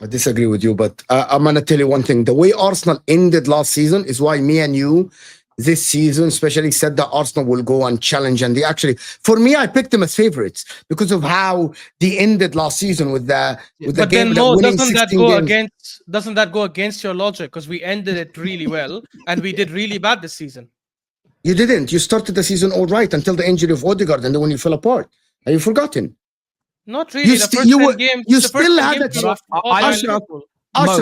I disagree with you, but I'm going to tell you one thing. The way Arsenal ended last season is why me and you this season, especially, said that Arsenal will go and challenge. And they actually, for me, I picked them as favorites because of how they ended last season Yeah, with the but game, then that Mo, winning 16 games. doesn't that go against your logic? Because we ended it really well and we did really bad this season. You didn't. You started the season all right until the injury of Odegaard, and then when you fell apart, have you forgotten? Not You really. st- you were you The first still 10 had games a we But ch- lost I don't. behind Ashraf. Liverpool. Mo, Sorry.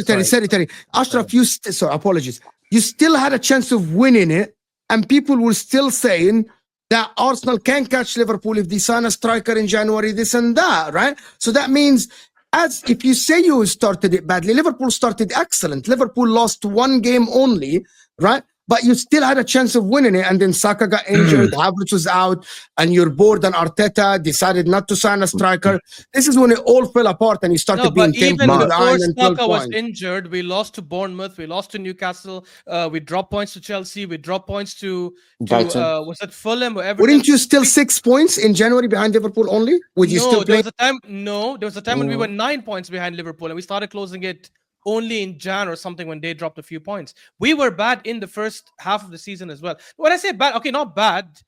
sorry. Ashraf, sorry, apologies. You still had a chance of winning it, and people were still saying that Arsenal can catch Liverpool if they sign a striker in January, this and that, right? So that means, as if you say you started it badly, Liverpool started excellent. Liverpool lost one game only, right? But you still had a chance of winning it, and then Saka got injured, Havertz was out, and you're bored, and Arteta decided not to sign a striker. This is when it all fell apart, and you No, started but being 10 even points Mo, before behind and 12 Saka was points. injured, we lost to Bournemouth, we lost to Newcastle, we dropped points to Chelsea, we dropped points to Brighton. was it Fulham or Everton? Weren't you still 6 points in January behind Liverpool only? Would you still No, play? there was a time when we were 9 points behind Liverpool and we started closing it only in Jan or something when they dropped a few points. We were bad in the first half of the season as well. When I say bad, okay, not bad,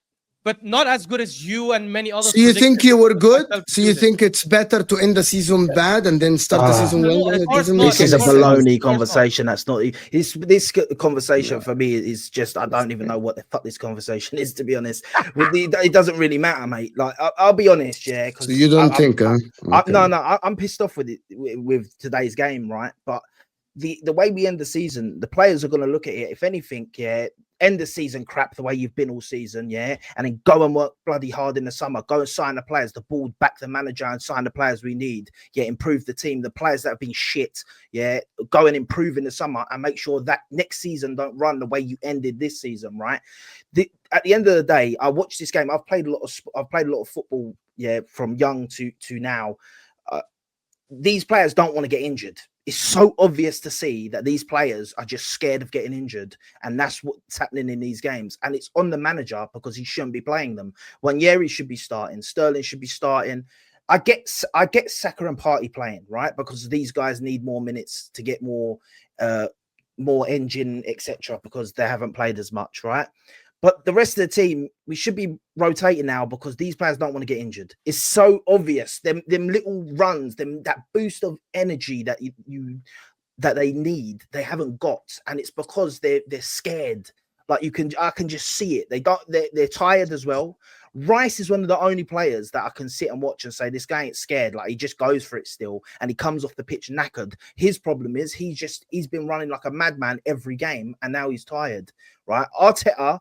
but not as good as you and many others So you think predicted, you were good? myself So you included. think it's better to end the season bad and then start the Ah, season No, well? no, of Then it course doesn't not. make this Of is any a course not. sense. baloney Of course not. conversation. That's not. Conversation for me is just. I don't even know what the fuck this conversation is. To be honest, it doesn't really matter, mate. Like I'll be honest, yeah, So you because don't think, huh? Okay. I'm pissed off with it with today's game, right? But the way we end the season, the players are going to look at it. If anything, yeah, end the season crap the way you've been all season, yeah, and then go and work bloody hard in the summer. Go and sign the players, the board, back the manager, and sign the players we need. Yeah, improve the team. The players that have been shit, yeah, go and improve in the summer and make sure that next season don't run the way you ended this season, right? At the end of the day, I watched this game. I've played a lot of football, yeah, from young to now. These players don't want to get injured. It's so obvious to see that these players are just scared of getting injured, and that's what's happening in these games. And it's on the manager because he shouldn't be playing them. Yeri should be starting, Sterling should be starting. I get Saka and Partey playing, right? Because these guys need more minutes to get more engine, etc. Because they haven't played as much, right? But the rest of the team, we should be rotating now because these players don't want to get injured. It's so obvious. Them little runs, that boost of energy that that they need, they haven't got, and it's because they're scared. Like I can just see it. They're tired as well. Rice is one of the only players that I can sit and watch and say this guy ain't scared. Like he just goes for it still, and he comes off the pitch knackered. His problem is he's been running like a madman every game, and now he's tired. Right, Arteta.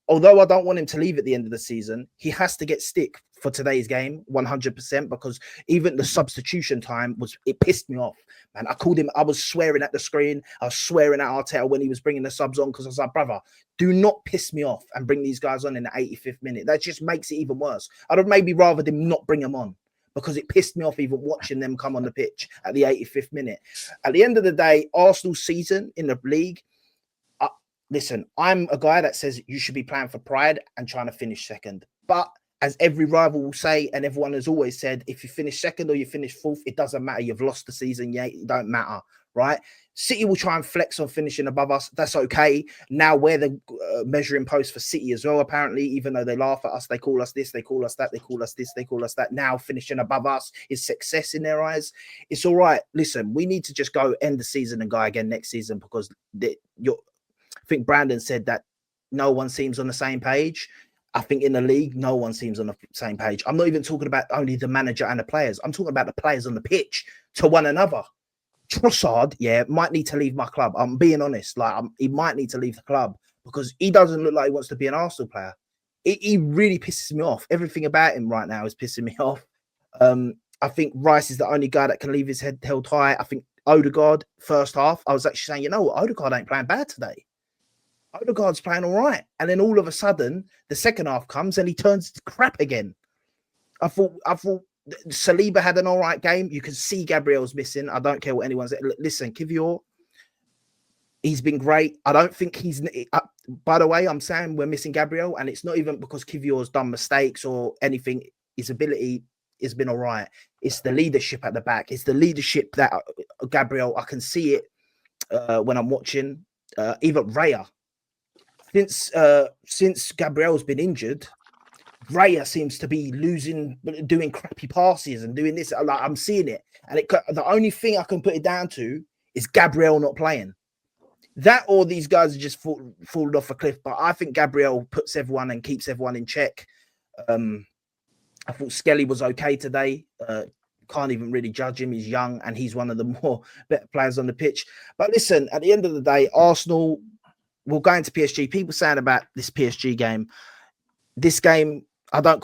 Although I don't want him to leave at the end of the season, he has to get stick for today's game 100% because even the substitution time it pissed me off, man. I called him, I was swearing at the screen, I was swearing at Arteta when he was bringing the subs on because I was like, brother, do not piss me off and bring these guys on in the 85th minute. That just makes it even worse. I'd have maybe rather them not bring them on because it pissed me off even watching them come on the pitch at the 85th minute. At the end of the day, Arsenal's season in the league, listen, I'm a guy that says you should be playing for pride and trying to finish second. But as every rival will say, and everyone has always said, if you finish second or you finish fourth, it doesn't matter. You've lost the season. Yeah, it don't matter, right? City will try and flex on finishing above us. That's okay. Now we're the measuring post for City as well, apparently, even though they laugh at us. They call us this, they call us that, they call us this, they call us that. Now finishing above us is success in their eyes. It's all right. Listen, we need to just go end the season and go again next season because I think Brandon said that no one seems on the same page. I think in the league, no one seems on the same page. I'm not even talking about only the manager and the players. I'm talking about the players on the pitch to one another. Trossard, yeah, might need to leave my club. I'm being honest. He might need to leave the club because he doesn't look like he wants to be an Arsenal player. He really pisses me off. Everything about him right now is pissing me off. I think Rice is the only guy that can leave his head held high. I think Odegaard, first half, I was actually saying, you know what, Odegaard ain't playing bad today. Odegaard's playing all right. And then all of a sudden, the second half comes and he turns crap again. I thought Saliba had an all right game. You can see Gabriel's missing. I don't care what anyone says. Listen, Kivior, he's been great. I don't think he's... by the way, I'm saying we're missing Gabriel, and it's not even because Kivior's done mistakes or anything. His ability has been all right. It's the leadership at the back. It's the leadership that Gabriel. I can see it when I'm watching. Even Raya. Since Gabriel's been injured, Raya seems to be doing crappy passes and doing this. Like, I'm seeing it, and the only thing I can put it down to is Gabriel not playing. That or these guys are just fallen off a cliff. But I think Gabriel puts everyone and keeps everyone in check. I thought Skelly was okay today. Can't even really judge him. He's young and he's one of the better players on the pitch. But listen, at the end of the day, Arsenal will go into PSG. People saying about this PSG game. This game, I don't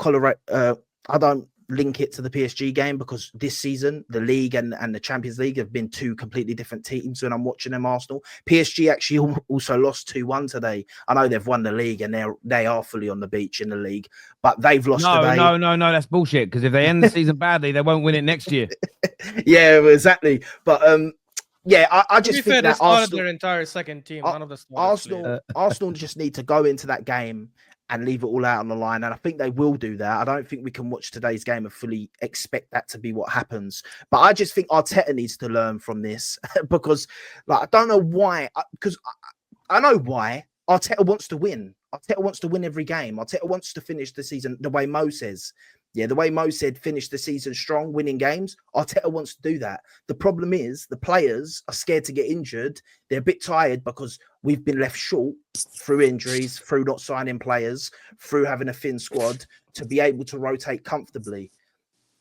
link it to the PSG game because this season, the league and the Champions League have been two completely different teams when I'm watching them. Arsenal. PSG actually also lost 2-1 today. I know they've won the league and they are fully on the beach in the league, but they've lost today. No, that's bullshit, because if they end the season badly, they won't win it next year. Yeah, exactly. But I just think that Arsenal, their entire second team, none of the Arsenal just need to go into that game and leave it all out on the line. And I think they will do that. I don't think we can watch today's game and fully expect that to be what happens. But I just think Arteta needs to learn from this because I don't know why, because I know why. Arteta wants to win. Arteta wants to win every game. Arteta wants to finish the season the way Mo says. Yeah, the way Mo said, finish the season strong, winning games. Arteta wants to do that. The problem is the players are scared to get injured. They're a bit tired because we've been left short through injuries, through not signing players, through having a thin squad to be able to rotate comfortably.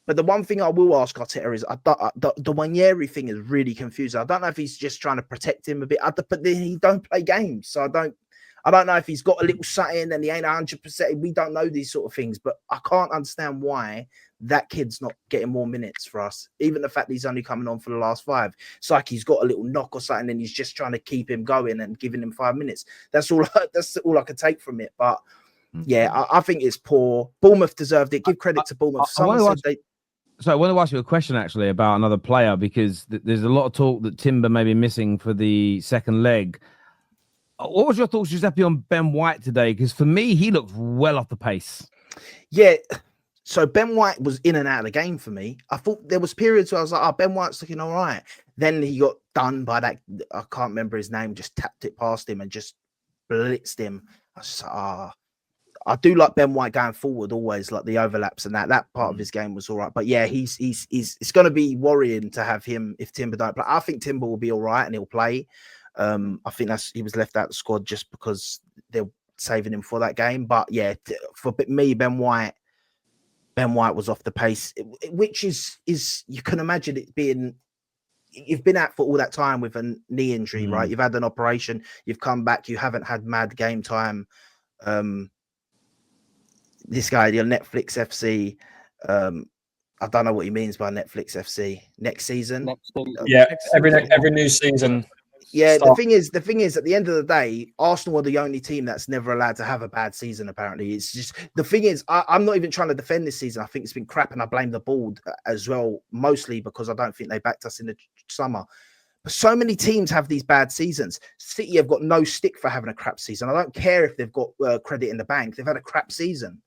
But the one thing I will ask Arteta is the Wanyeri thing is really confusing. I don't know if he's just trying to protect him a bit, but then he don't play games. So I don't know if he's got a little something and he ain't 100%. We don't know these sort of things, but I can't understand why that kid's not getting more minutes for us. Even the fact that he's only coming on for the last 5. It's like he's got a little knock or something and he's just trying to keep him going and giving him 5 minutes. That's all I could take from it. But yeah, I think it's poor. Bournemouth deserved it. Give credit to Bournemouth. So I want to ask you a question actually about another player, because there's a lot of talk that Timber may be missing for the second leg. What was your thoughts, Giuseppe, on Ben White today? Because for me, he looked well off the pace. Yeah. So Ben White was in and out of the game for me. I thought there was periods where I was like, Ben White's looking all right. Then he got done by that. I can't remember his name. Just tapped it past him and just blitzed him. I was just like, I do like Ben White going forward always, like the overlaps and that part of his game was all right. But yeah, he's it's going to be worrying to have him if Timber don't play. I think Timber will be all right and he'll play. I think he was left out of the squad just because they're saving him for that game. But yeah, for me, Ben White was off the pace, which is you can imagine it being. You've been out for all that time with a knee injury, right? You've had an operation, you've come back, you haven't had mad game time. This guy, your Netflix FC. I don't know what he means by Netflix FC. Next season, every new season. Yeah, the thing is, at the end of the day, Arsenal are the only team that's never allowed to have a bad season, apparently. It's just, the thing is, I'm not even trying to defend this season. I think it's been crap, and I blame the board as well, mostly because I don't think they backed us in the summer. But so many teams have these bad seasons. City have got no stick for having a crap season. I don't care if they've got credit in the bank. They've had a crap season.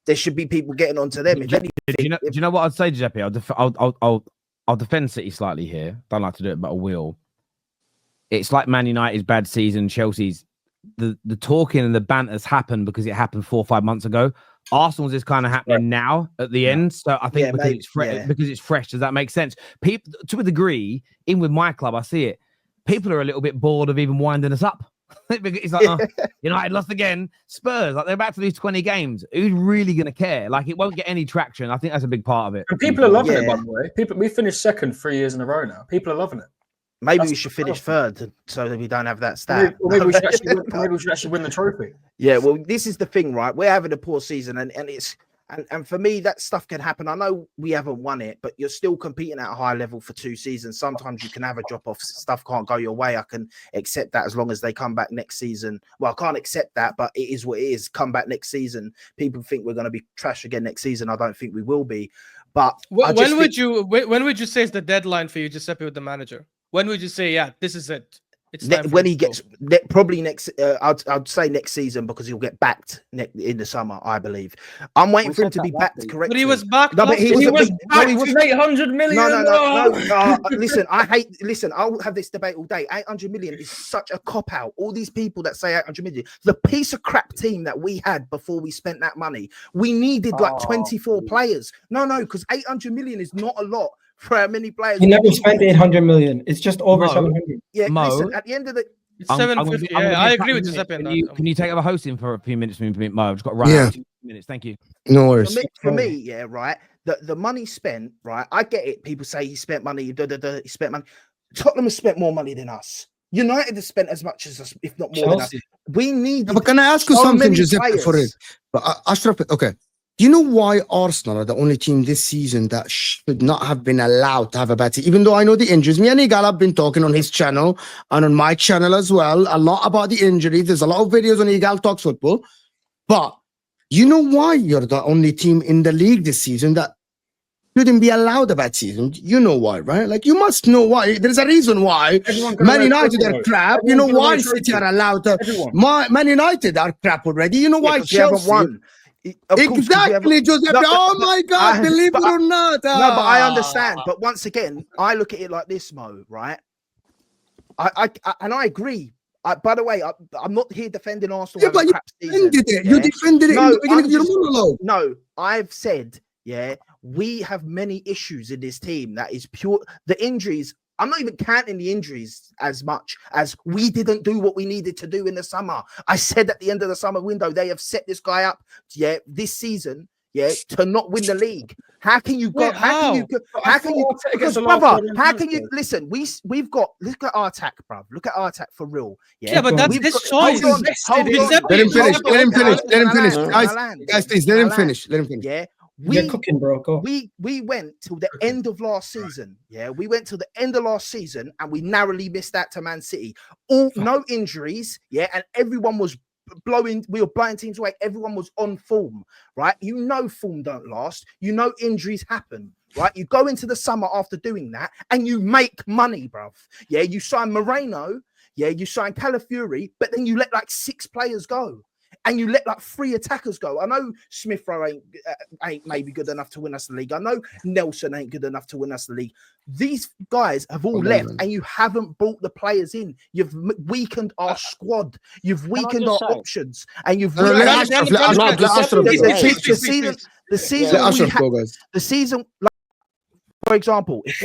There should be people getting onto them. Do you know what I'd say, Giuseppe? I'll defend City slightly here. Don't like to do it, but I will. It's like Man United's bad season, Chelsea's. The talking and the banter's happened because it happened 4 or 5 months ago. Arsenal's is kind of happening now at the end. So I think because it's fresh, does that make sense? People, to a degree, even with my club, I see it. People are a little bit bored of even winding us up. It's like, United lost again. Spurs, like they're about to lose 20 games. Who's really going to care? Like, it won't get any traction. I think that's a big part of it. And people are loving it, by the way. We finished second 3 years in a row now. People are loving it. Maybe we should finish third so that we don't have that stat. Maybe we should actually win the trophy. Yeah, well, this is the thing, right? We're having a poor season, and it's and for me, that stuff can happen. I know we haven't won it, but you're still competing at a high level for 2 seasons. Sometimes you can have a drop off. Stuff can't go your way. I can accept that as long as they come back next season. Well, I can't accept that, but it is what it is. Come back next season. People think we're going to be trash again next season. I don't think we will be. But when would you say is the deadline for you, Giuseppe, with the manager? When would you say, yeah, this is it? It's time for when him he to go. gets probably next, I'd say next season because he'll get backed in the summer. I believe. I'm waiting We for him said to that be last backed week. correctly. But he was back. No, but last he season. He was no, back he to wasn't. 800 million. No. Listen, listen, I'll have this debate all day. 800 million is such a cop out. All these people that say 800 million, the piece of crap team that we had before we spent that money, we needed like 24 players. No, because 800 million is not a lot for how many players. He never spent 800 million. It's just over Mo, 700. Yeah, Mo, listen, at the end of the It's I'm gonna 750. be- I'm gonna Yeah, be I a agree couple with minutes. Giuseppe on Can that. you take over hosting for a few minutes, Mo? I've just got to run Yeah. out. 2 minutes. Thank you. No worries. for me, yeah, right. The money spent, right? I get it. People say he spent money, he spent money. Tottenham has spent more money than us. United has spent as much as us, if not more Chelsea. than us. We need. But can I ask you so something, many Giuseppe, for it? players. But Ashraf, okay. Do you know why Arsenal are the only team this season that should not have been allowed to have a bad team? Even though I know the injuries. Me and Igal have been talking on his channel and on my channel as well a lot about the injuries. There's a lot of videos on Igal Talks Football. But you know why you're the only team in the league this season that shouldn't be allowed a bad season? You know why, right? Like, you must know why. There's a reason why. Everyone can Man win a United trophy, are though. crap. You Everyone know can win why a City trophy. are allowed to. Everyone. Man United are crap already. You know why 'Cause you haven't Chelsea. won. Of course, 'cause you haven't- Exactly, Giuseppe. No, Oh but my God, believe but it or not. No, but I Ah. understand. But once again, I look at it like this, Mo. Right? I and I agree. By the way, I'm not here defending Arsenal. Yeah, having a but you crap season, defended it. yeah? You defended it in the beginning I'm of your just- monologue. No, I've said, yeah, we have many issues in this team. That is pure. The injuries. I'm not even counting the injuries as much as we didn't do what we needed to do in the summer. I said at the end of the summer window, they have set this guy up, yeah, this season, yeah, to not win the league. How can you go? Wait, how can you? How can you? Arteta Because, gets a lot brother, of how can you transfers. listen? We've got look at our attack, bruv. Look at our attack for real. Yeah, but that's We've his got- choice. Hold on, hold on. Giuseppe, Let him finish. Giuseppe, Let him hold on. finish. Let him finish. Can I Guys, land? guys, please let Can I him land? finish. Let him finish. Yeah, You're cooking, bro. Go. we went till the end of last season. Yeah, we went till the end of last season and we narrowly missed out to Man City. No injuries. Yeah, and everyone was we were blowing teams away. Everyone was on form, right? You know, form don't last. You know, injuries happen, right? You go into the summer after doing that and you make money, bruv. Yeah, you sign Moreno. Yeah, you sign Calafiori, but then you let like 6 players go. And you let like 3 attackers go. I know Smith Rowe ain't maybe good enough to win us the league. I know Nelson ain't good enough to win us the league. These guys have all left, and you haven't brought the players in. You've weakened our squad. You've weakened our options, and you've. No, let Ashraf go. The season Let we Ashraf had. go, guys. The season. For example, if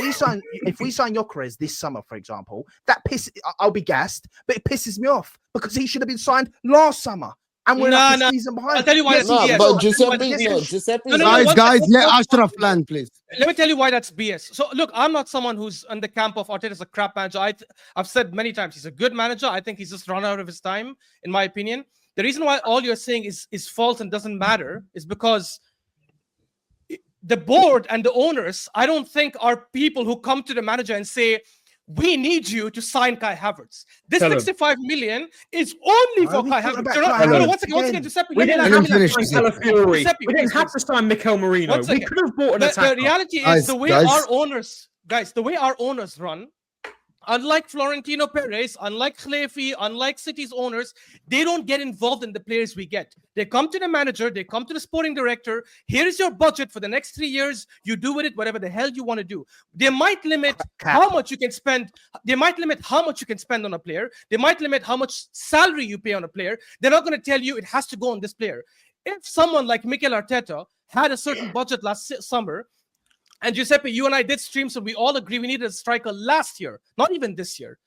we sign Gyökeres this summer, for example, I'll be gassed, but it pisses me off because he should have been signed last summer. And we're like a season behind. I'll tell you why that's No, BS. but Giuseppe. Guys, let Ashraf land, please. Let me tell you why that's BS. So, look, I'm not someone who's on the camp of Arteta's a crap manager. I've said many times he's a good manager. I think he's just run out of his time, in my opinion. The reason why all you're saying is false and doesn't matter is because the board and the owners, I don't think, are people who come to the manager and say, we need you to sign Kai Havertz. This 65 million is only for Kai Havertz. Once again, Giuseppe, We didn't have to sign Calafiori. Giuseppe, We didn't have to sign Mikel Merino. We could have bought an attacker. The reality is the way our owners, guys, the way our owners run, unlike Florentino Perez, unlike Khlefi, unlike City's owners, they don't get involved in the players we get. They come to the manager, they come to the sporting director. Here is your budget for the next 3 years. You do with it whatever the hell you want to do. They might limit how much you can spend. They might limit how much you can spend on a player. They might limit how much salary you pay on a player. They're not going to tell you it has to go on this player. If someone like Mikel Arteta had a certain budget last summer, and Giuseppe, you and I did stream, so we all agree we needed a striker last year, not even this year.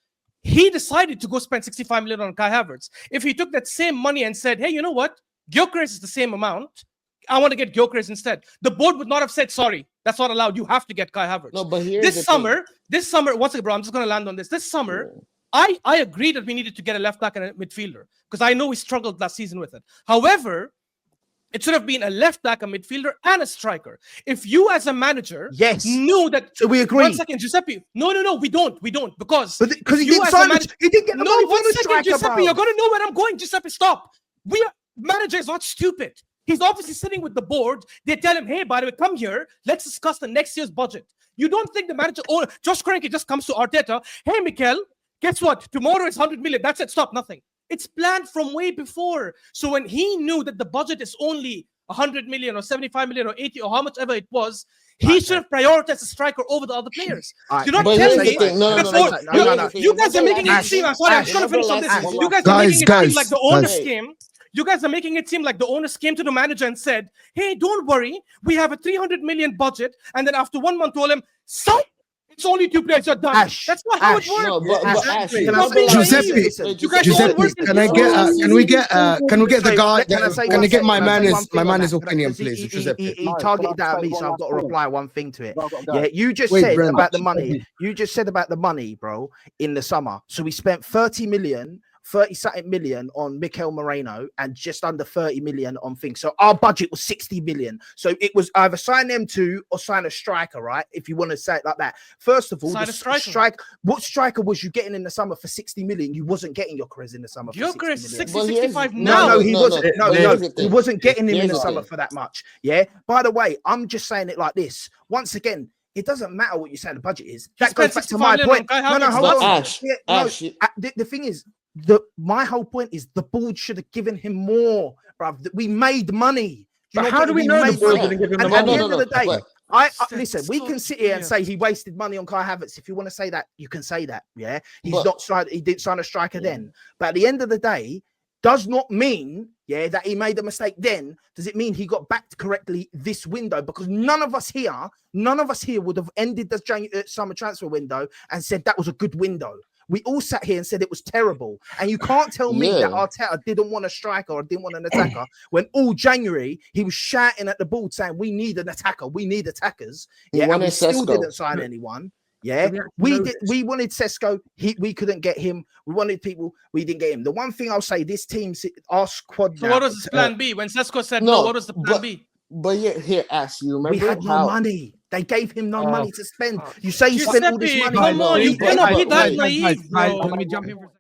He decided to go spend 65 million on Kai Havertz. If he took that same money and said, hey, you know what? Gyökeres is the same amount. I want to get Gyökeres instead. The board would not have said, sorry, that's not allowed. You have to get Kai Havertz. No, but here's this summer, once again, bro, I'm just going to land on this. This summer, I agree that we needed to get a left back and a midfielder because I know we struggled last season with it. However, it should have been a left back, a midfielder, and a striker. If you, as a manager, knew that. So we agree. 1 second, Giuseppe. No, we don't. Because he didn't sign he didn't get the money for the striker, Giuseppe. bro. You're gonna know where I'm going, Giuseppe. Stop. Manager is not stupid. He's obviously sitting with the board. They tell him, hey, by the way, come here. Let's discuss the next year's budget. You don't think the manager, Josh Kroenke just comes to Arteta. Hey, Mikel, guess what? Tomorrow is 100 million. That's it. Stop. Nothing. It's planned from way before. So when he knew that the budget is only 100 million or 75 million or 80 or how much ever it was, he should have prioritized the striker over the other players. Do not But tell here's me. the thing. No. You guys are making it seem. I'm sorry, I'm trying to finish on this. You guys are making it seem like the owners came. You guys are making it seem like the owners came to the manager and said, "Hey, don't worry, we have a 300 million budget." And then after 1 month, told him, "So it's only 2 players. You're done." Ash, That's not how Ash, it works. No, but Ash, Can I Not say being Giuseppe, naive. You guys don't work in Can I get the guy? Can I get my man's opinion, Because please? He Giuseppe. targeted that at me, so I've got to reply one thing to it. Go. Yeah, you just Wait, said Brent. about the money. You just said about the money, bro, in the summer. So we spent 30 something million on Mikel Moreno and just under 30 million on things. So our budget was 60 million. So it was either sign them two or sign a striker, right? If you want to say it like that. First of all, Sign the a striker. what striker was you getting in the summer for 60 million? You wasn't getting Gyökeres in the summer for 60 Gyökeres million. 60, Well, here's- 65 No, now. no, he wasn't. No, here's the thing. he wasn't getting him in Here's the the summer thing. for that much. Yeah. By the way, I'm just saying it like this. Once again, it doesn't matter what you say the budget is. That goes spent back to my 65 point. million No, on Kai hold Havertz. on. Ash, Yeah, Ash, the thing is, my whole point is the board should have given him more, bruv. That we made money. But how do we know the made board money? didn't give him the And at the money? end of the day, But- listen. We can sit here and Yeah. say he wasted money on Kai Havertz. If you want to say that, you can say that. Yeah, he's But- not signed. He didn't sign a striker then. But at the end of the day, does not mean that he made a mistake then. Does it mean he got backed correctly this window? Because none of us here would have ended the summer transfer window and said that was a good window. We all sat here and said it was terrible. And you can't tell me that Arteta didn't want a striker or didn't want an attacker when all January he was shouting at the board saying, "We need an attacker. We need attackers." He And we wanted still Sesko. didn't sign anyone. Yeah, So we did. We wanted Sesko. We couldn't get him. We wanted people. We didn't get him. The one thing I'll say, this team, our squad. So now, what was his plan B? When Sesko said no, no, what was the plan but- B? But here, Ash, you remember we had no how money. They gave him no money to spend. You say you spent all this Giuseppe, money. come on, you cannot be that naive, Guys, bro. let me jump in for a second.